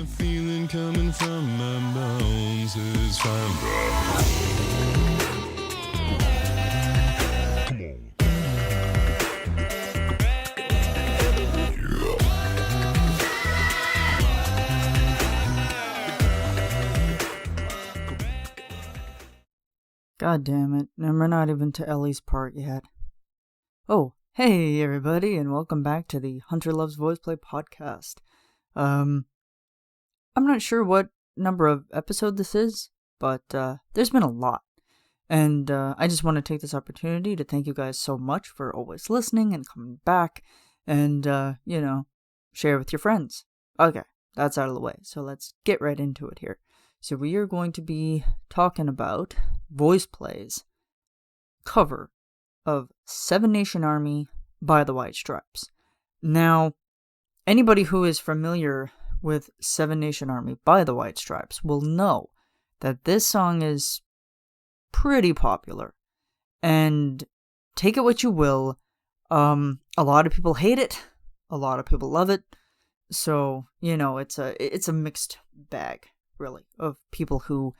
the feeling coming from my bones is fine. Come on. God damn it, and we're not even to Ellie's part yet. Oh, hey everybody, and welcome back to the Hunter Loves Voiceplay podcast. I'm not sure what number of episode this is, but there's been a lot. And I just want to take this opportunity to thank you guys so much for always listening and coming back and, share with your friends. Okay, that's out of the way, so let's get right into it here. So we are going to be talking about Voiceplay's cover of Seven Nation Army by the White Stripes. Now, anybody who is familiar with Seven Nation Army by the White Stripes will know that this song is pretty popular. And take it what you will, a lot of people hate it, a lot of people love it. So, it's a mixed bag, really, of people who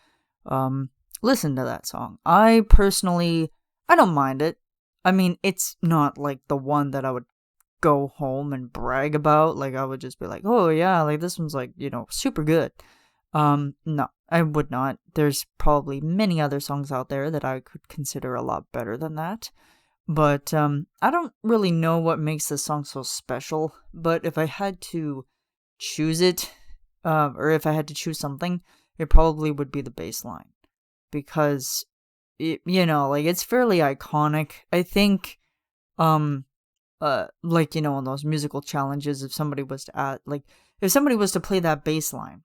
listen to that song. I personally, I don't mind it. I mean, it's not like the one that I would go home and brag about. Like, I would just be like, oh yeah, like this one's like, super good. No, I would not. There's probably many other songs out there that I could consider a lot better than that. But I don't really know what makes this song so special. But if I had to choose it, or if I had to choose something, it probably would be the bass line. Because, it's fairly iconic. I think, in those musical challenges, if somebody was to play that bass line,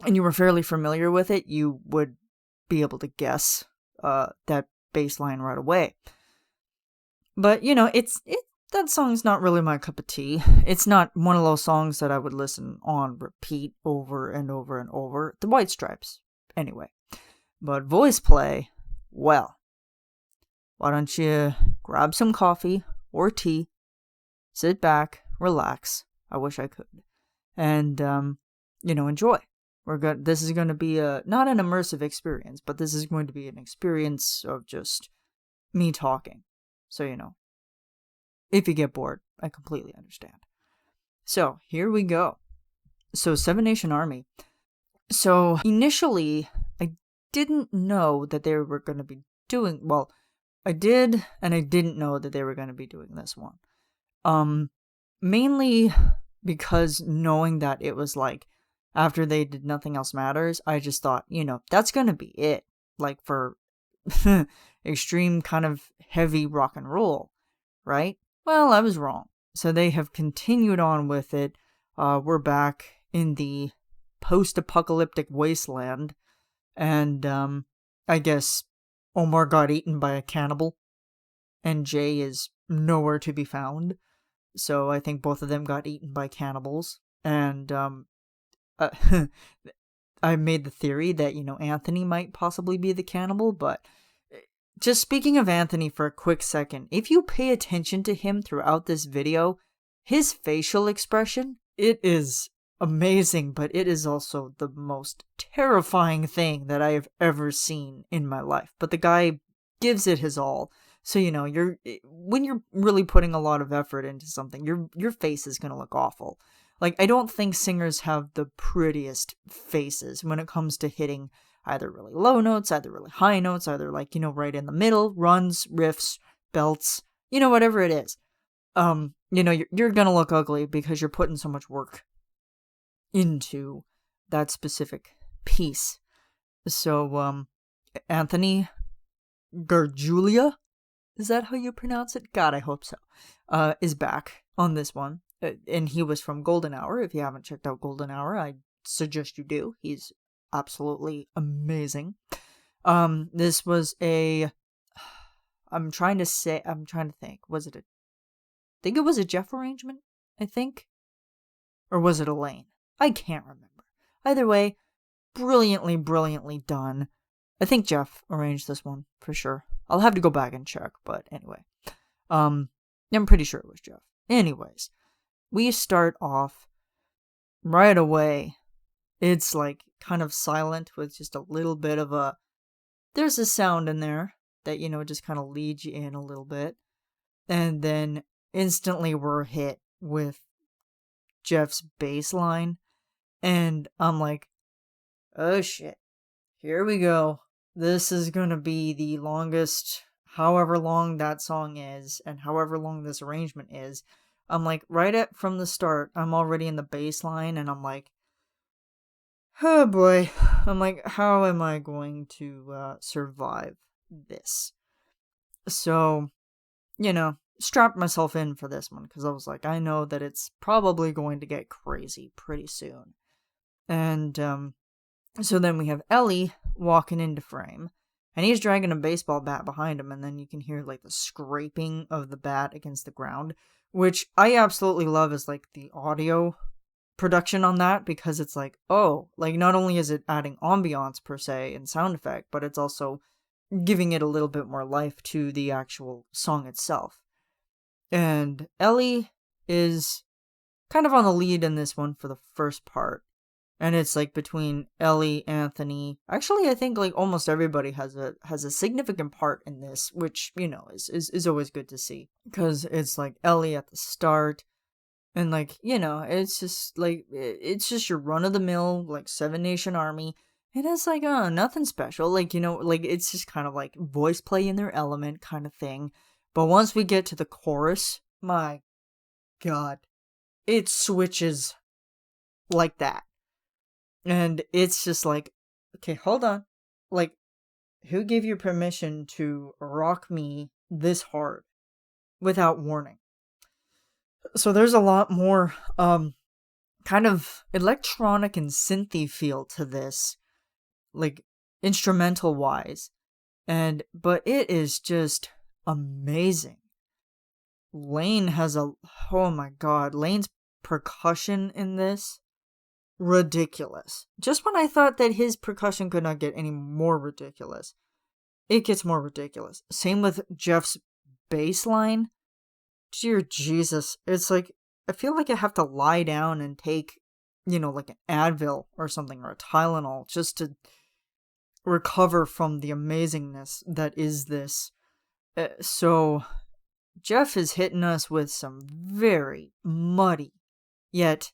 and you were fairly familiar with it, you would be able to guess, that bass line right away. But, that song's not really my cup of tea. It's not one of those songs that I would listen on repeat over and over and over. The White Stripes, anyway. But Voiceplay, well, why don't you grab some coffee or tea, sit back, relax. I wish I could. And, enjoy. This is going to be not an immersive experience, but this is going to be an experience of just me talking. So, if you get bored, I completely understand. So, here we go. So, Seven Nation Army. So, initially, I didn't know that they were going to be doing... Well, I did, and I didn't know that they were going to be doing this one. Mainly because knowing that it was like, after they did Nothing Else Matters, I just thought, that's going to be it. Like, for extreme kind of heavy rock and roll, right? Well, I was wrong. So they have continued on with it. We're back in the post-apocalyptic wasteland. And, I guess Omar got eaten by a cannibal. And Jay is nowhere to be found. So I think both of them got eaten by cannibals. And, I made the theory that, Anthony might possibly be the cannibal, but just speaking of Anthony for a quick second, if you pay attention to him throughout this video, his facial expression, it is amazing, but it is also the most terrifying thing that I have ever seen in my life. But the guy gives it his all. So, when you're really putting a lot of effort into something, your face is going to look awful. Like, I don't think singers have the prettiest faces when it comes to hitting either really low notes, either really high notes, either right in the middle, runs, riffs, belts, whatever it is. You're gonna look ugly because you're putting so much work into that specific piece. So, Anthony Gargiulo, is that how you pronounce it? God, I hope so. Is back on this one. And he was from Golden Hour. If you haven't checked out Golden Hour, I suggest you do. He's absolutely amazing. This was I'm trying to think. I think it was a Geoff arrangement, I think? Or was it Elaine? I can't remember. Either way, brilliantly done. I think Geoff arranged this one, for sure. I'll have to go back and check, but anyway. I'm pretty sure it was Geoff. Anyways, we start off right away it's like kind of silent with just a little bit of there's a sound in there that, just kind of leads you in a little bit. And then instantly we're hit with Geoff's bass line. And I'm like, oh shit, here we go. This is gonna be the longest, however long that song is, and however long this arrangement is. I'm like, from the start, I'm already in the bass line, and I'm like, oh boy. I'm like, how am I going to survive this? So, strapped myself in for this one, because I was like, I know that it's probably going to get crazy pretty soon. And, so then we have Ellie walking into frame, and he's dragging a baseball bat behind him, and then you can hear, like, the scraping of the bat against the ground, which I absolutely love as, like, the audio production on that, because it's like, oh, like, not only is it adding ambiance, per se, and sound effect, but it's also giving it a little bit more life to the actual song itself. And Ellie is kind of on the lead in this one for the first part. And it's like between Ellie, Anthony. Actually, I think like almost everybody has a significant part in this, which, is always good to see. Because it's like Ellie at the start. And like, it's just your run of the mill, like 7 Nation Army. And it's like, nothing special. Like, like it's just kind of like voice play in their element kind of thing. But once we get to the chorus, my God, it switches like that. And it's just like, okay, hold on. Like, who gave you permission to rock me this hard without warning? So there's a lot more kind of electronic and synthy feel to this, like instrumental wise. But it is just amazing. Lane has oh my God, Lane's percussion in this, ridiculous. Just when I thought that his percussion could not get any more ridiculous, it gets more ridiculous. Same with Geoff's bass line. Dear Jesus, it's like, I feel like I have to lie down and take, like an Advil or something, or a Tylenol, just to recover from the amazingness that is this. So, Geoff is hitting us with some very muddy, yet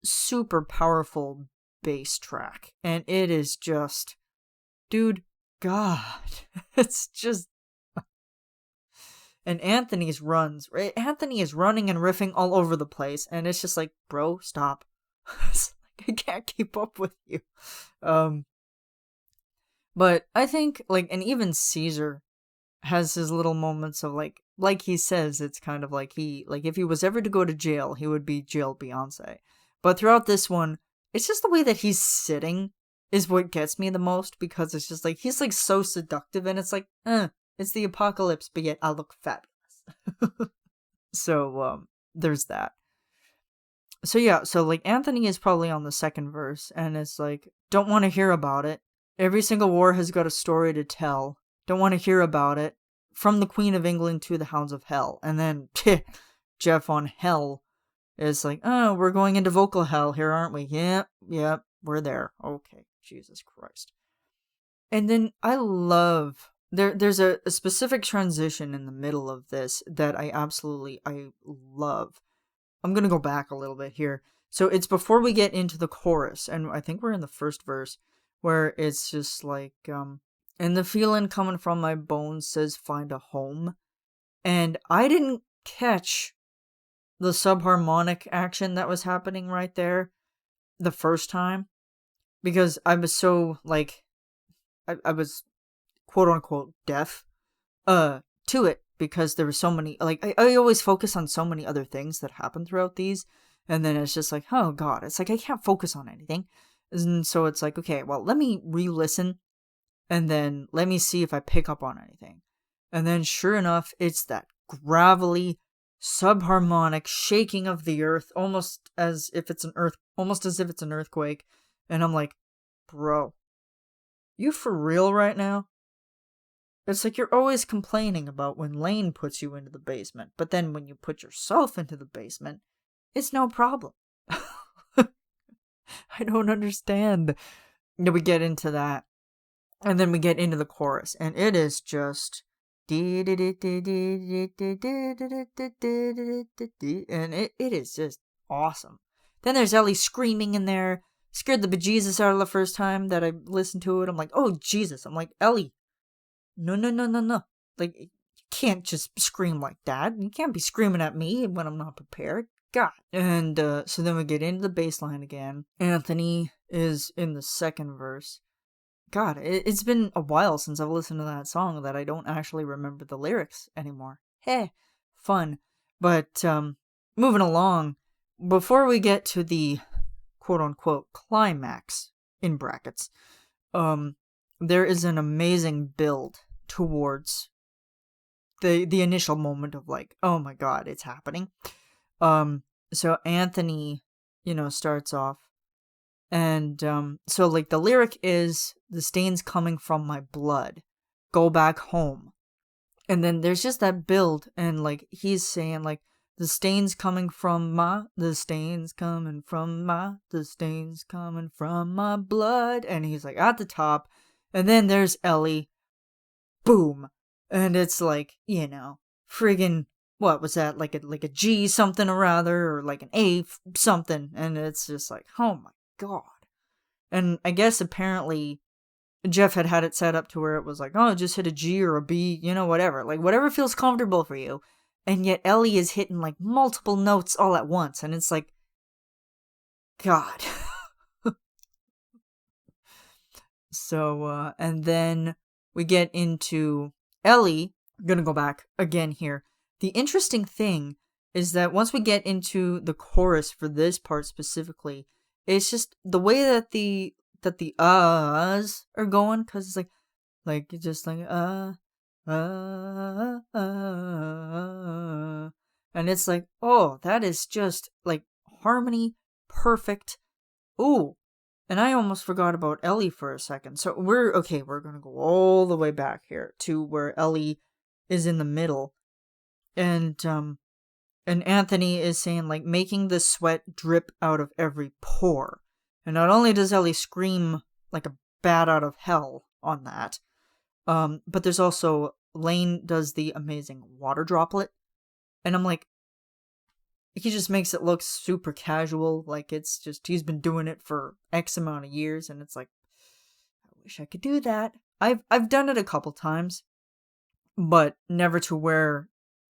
super powerful bass track, and it is just, dude, God, it's just. And Anthony's runs, right? Anthony is running and riffing all over the place, and it's just like, bro, stop. It's like, I can't keep up with you. But I think, like, and even Caesar has his little moments of like he says, it's kind of like if he was ever to go to jail, he would be jail Beyonce. But throughout this one, it's just the way that he's sitting is what gets me the most, because it's just like, he's like so seductive, and it's like, it's the apocalypse, but yet I look fabulous. So, there's that. So yeah, so like Anthony is probably on the second verse, and it's like, don't want to hear about it. Every single war has got a story to tell. Don't want to hear about it. From the Queen of England to the Hounds of Hell. And then, Geoff on Hell is like, oh, we're going into vocal hell here, aren't we? Yep, we're there. Okay, Jesus Christ. And then I love, there's a specific transition in the middle of this that I love. I'm going to go back a little bit here. So it's before we get into the chorus, and I think we're in the first verse, where it's just like, and the feeling coming from my bones says find a home. And I didn't catch the subharmonic action that was happening right there the first time, because I was so, like, I was quote unquote deaf to it, because there were so many, like, I always focus on so many other things that happen throughout these, and then it's just like, oh God, it's like I can't focus on anything. And so it's like, okay, well, let me re-listen, and then let me see if I pick up on anything. And then sure enough, it's that gravelly, subharmonic shaking of the earth, almost as if it's an earthquake. And I'm like, bro, you for real right now? It's like you're always complaining about when Lane puts you into the basement, but then when you put yourself into the basement, it's no problem. I don't understand. Then we get into that. And then we get into the chorus. And it is just... And it is just awesome. Then there's Ellie screaming in there. Scared the bejesus out of the first time that I listened to it. I'm like, oh, Jesus. I'm like, Ellie, no. Like, you can't just scream like that. You can't be screaming at me when I'm not prepared. God. And so then we get into the bass line again. Anthony is in the second verse. God, it's been a while since I've listened to that song that I don't actually remember the lyrics anymore. Hey, fun. But moving along, before we get to the quote-unquote climax, in brackets, there is an amazing build towards the initial moment of like, oh my God, it's happening. So Anthony, starts off, and so like the lyric is, the stains coming from my blood, go back home. And then there's just that build, and like he's saying like, the stains coming from the stains coming from the stains coming from my blood. And he's like at the top, and then there's Ellie, boom. And it's like, friggin', what was that, like a G something or other, or like an A something. And it's just like, oh my God. And I guess apparently Geoff had it set up to where it was like, oh, just hit a G or a B, whatever. Like, whatever feels comfortable for you. And yet Ellie is hitting, like, multiple notes all at once. And it's like, God. So, and then we get into Ellie. I'm gonna go back again here. The interesting thing is that once we get into the chorus for this part specifically, it's just the way that the uhs are going, because it's like just like and it's like, oh, that is just like harmony perfect. Ooh, and I almost forgot about Ellie for a second. So we're gonna go all the way back here to where Ellie is in the middle, and Anthony is saying like, making the sweat drip out of every pore. And not only does Ellie scream like a bat out of hell on that, but there's also Lane does the amazing water droplet. And I'm like, he just makes it look super casual, like it's just, he's been doing it for X amount of years, and it's like, I wish I could do that. I've done it a couple times, but never to where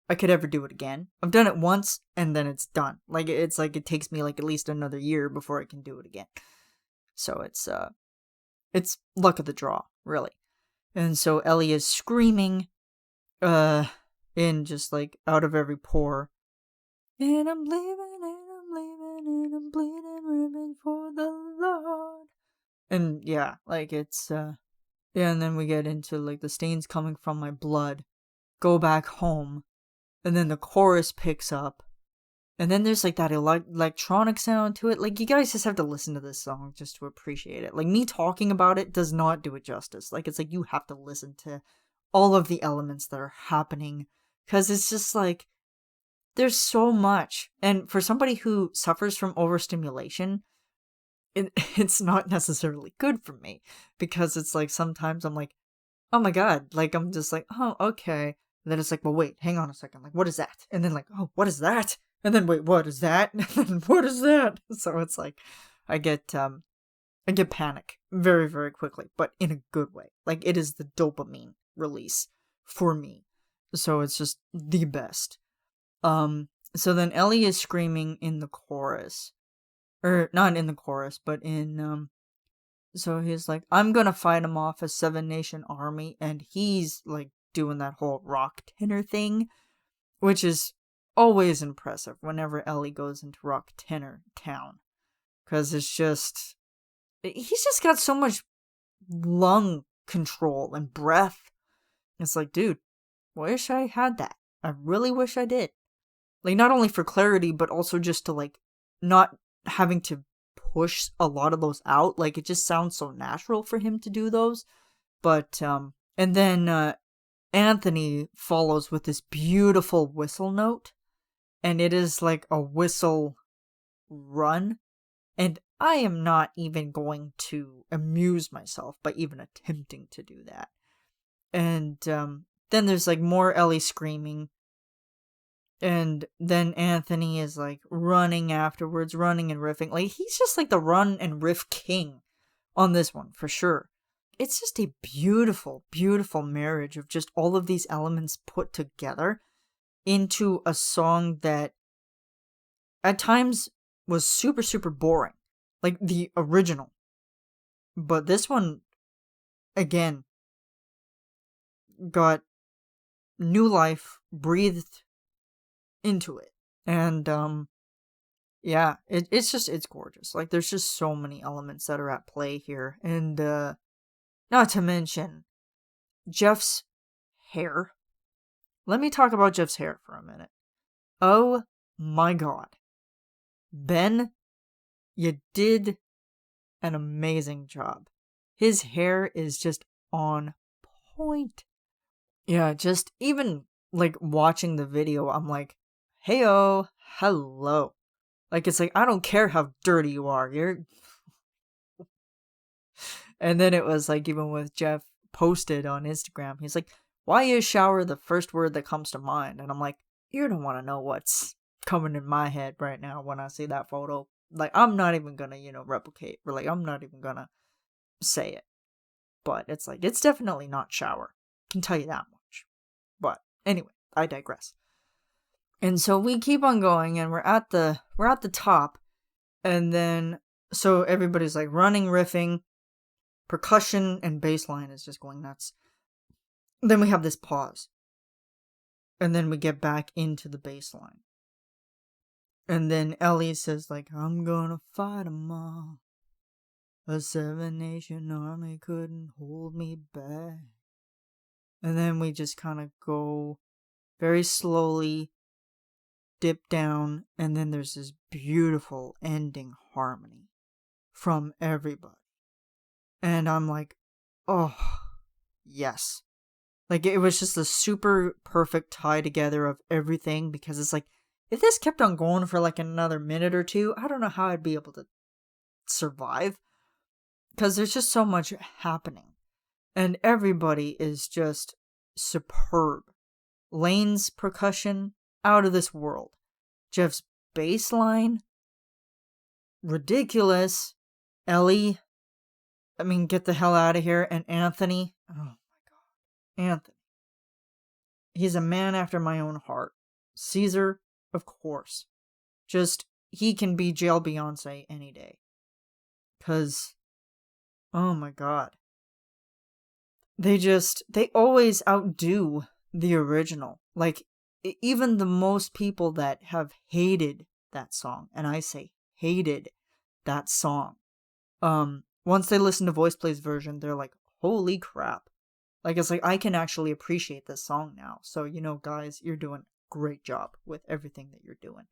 I could ever do it again. I've done it once, and then it's done. Like, it's like it takes me like at least another year before I can do it again. So it's luck of the draw, really. And so Ellie is screaming, in just like out of every pore. And I'm leaving, and I'm bleeding ribbon for the Lord. And yeah, like it's, yeah, and then we get into like, the stains coming from my blood, go back home. And then the chorus picks up. And then there's like that electronic sound to it. Like, you guys just have to listen to this song just to appreciate it. Like, me talking about it does not do it justice. Like, it's like you have to listen to all of the elements that are happening. Because it's just like, there's so much. And for somebody who suffers from overstimulation, it's not necessarily good for me. Because it's like, sometimes I'm like, oh my God. Like, I'm just like, oh, okay. And then it's like, well, wait, hang on a second. Like, what is that? And then like, oh, what is that? And then wait, what is that? And then what is that? So it's like, I get panic very, very quickly, but in a good way. Like, it is the dopamine release for me. So it's just the best. So then Ellie is screaming in the chorus. Or not in the chorus, but in so he's like, I'm gonna fight him off a 7-nation army, and he's like doing that whole rock tenor thing, which is always impressive whenever Ellie goes into rock tenor town, because he's just got so much lung control and breath. It's like, dude, wish I had that. I really wish I did. Like, not only for clarity, but also just to like not having to push a lot of those out. Like, it just sounds so natural for him to do those. But and then Anthony follows with this beautiful whistle note, and it is like a whistle run, And I am not even going to amuse myself by even attempting to do that. And then there's like more Ellie screaming. And then Anthony is like running afterwards, running and riffing. Like, he's just like the run and riff king on this one, for sure. It's just a beautiful, beautiful marriage of just all of these elements put together into a song that at times was super, super boring. Like the original. But this one, again, got new life breathed into it. And yeah, it's gorgeous. Like, there's just so many elements that are at play here. And not to mention Geoff's hair. Let me talk about Geoff's hair for a minute. Oh my god. Ben, you did an amazing job. His hair is just on point. Yeah, just even like watching the video, I'm like, heyo, hello. Like, it's like, I don't care how dirty you are. And then it was like, even with Geoff posted on Instagram, he's like, why is shower the first word that comes to mind? And I'm like, you don't want to know what's coming in my head right now when I see that photo. Like, I'm not even gonna, replicate. Or like, I'm not even gonna say it. But it's like, it's definitely not shower. I can tell you that much. But anyway, I digress. And so we keep on going, and we're at the top, and then so everybody's like running, riffing, percussion and bass line is just going nuts. Then we have this pause, and then we get back into the bass line, and then Ellie says like, I'm gonna fight 'em all. A 7-nation army couldn't hold me back. And then we just kind of go very slowly, dip down, and then there's this beautiful ending harmony from everybody. And I'm like, oh, yes. Like, it was just a super perfect tie together of everything, because it's like, if this kept on going for like another minute or two, I don't know how I'd be able to survive, because there's just so much happening. And everybody is just superb. Lane's percussion, out of this world. Geoff's bass line, ridiculous. Ellie, I mean, get the hell out of here. And Anthony, oh my god. Anthony. He's a man after my own heart. Caesar, of course. Just, he can be jail Beyonce any day. Because, oh my god. They always outdo the original. Like, even the most people that have hated that song, and I say hated that song, once they listen to Voiceplay's version, they're like, holy crap. Like, it's like, I can actually appreciate this song now. So, guys, you're doing a great job with everything that you're doing.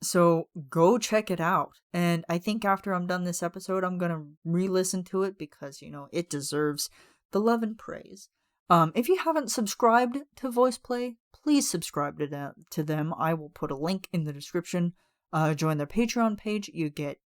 So go check it out. And I think after I'm done this episode, I'm gonna re-listen to it, because, it deserves the love and praise. If you haven't subscribed to Voiceplay, please subscribe to them. I will put a link in the description. Join their Patreon page. You get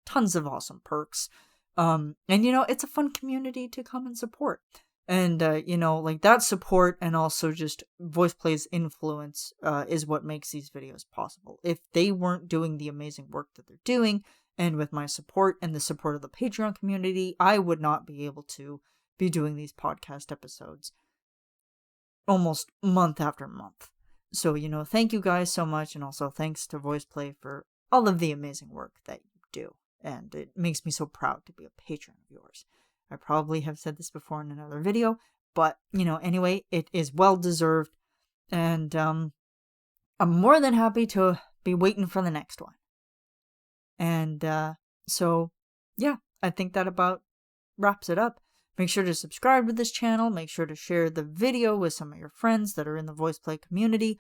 tons of awesome perks. And it's a fun community to come and support. And, like, that support, and also just Voiceplay's influence is what makes these videos possible. If they weren't doing the amazing work that they're doing, and with my support and the support of the Patreon community, I would not be able to be doing these podcast episodes almost month after month. So, thank you guys so much, and also thanks to Voiceplay for all of the amazing work that you do. And it makes me so proud to be a patron of yours. I probably have said this before in another video, but, anyway, it is well deserved, and I'm more than happy to be waiting for the next one. And so, yeah, I think that about wraps it up. Make sure to subscribe to this channel. Make sure to share the video with some of your friends that are in the Voiceplay community.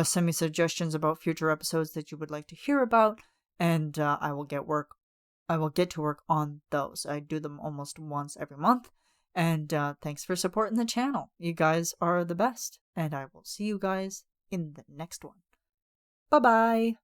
Send me suggestions about future episodes that you would like to hear about, and I will get to work on those. I do them almost once every month. And thanks for supporting the channel. You guys are the best. And I will see you guys in the next one. Bye-bye.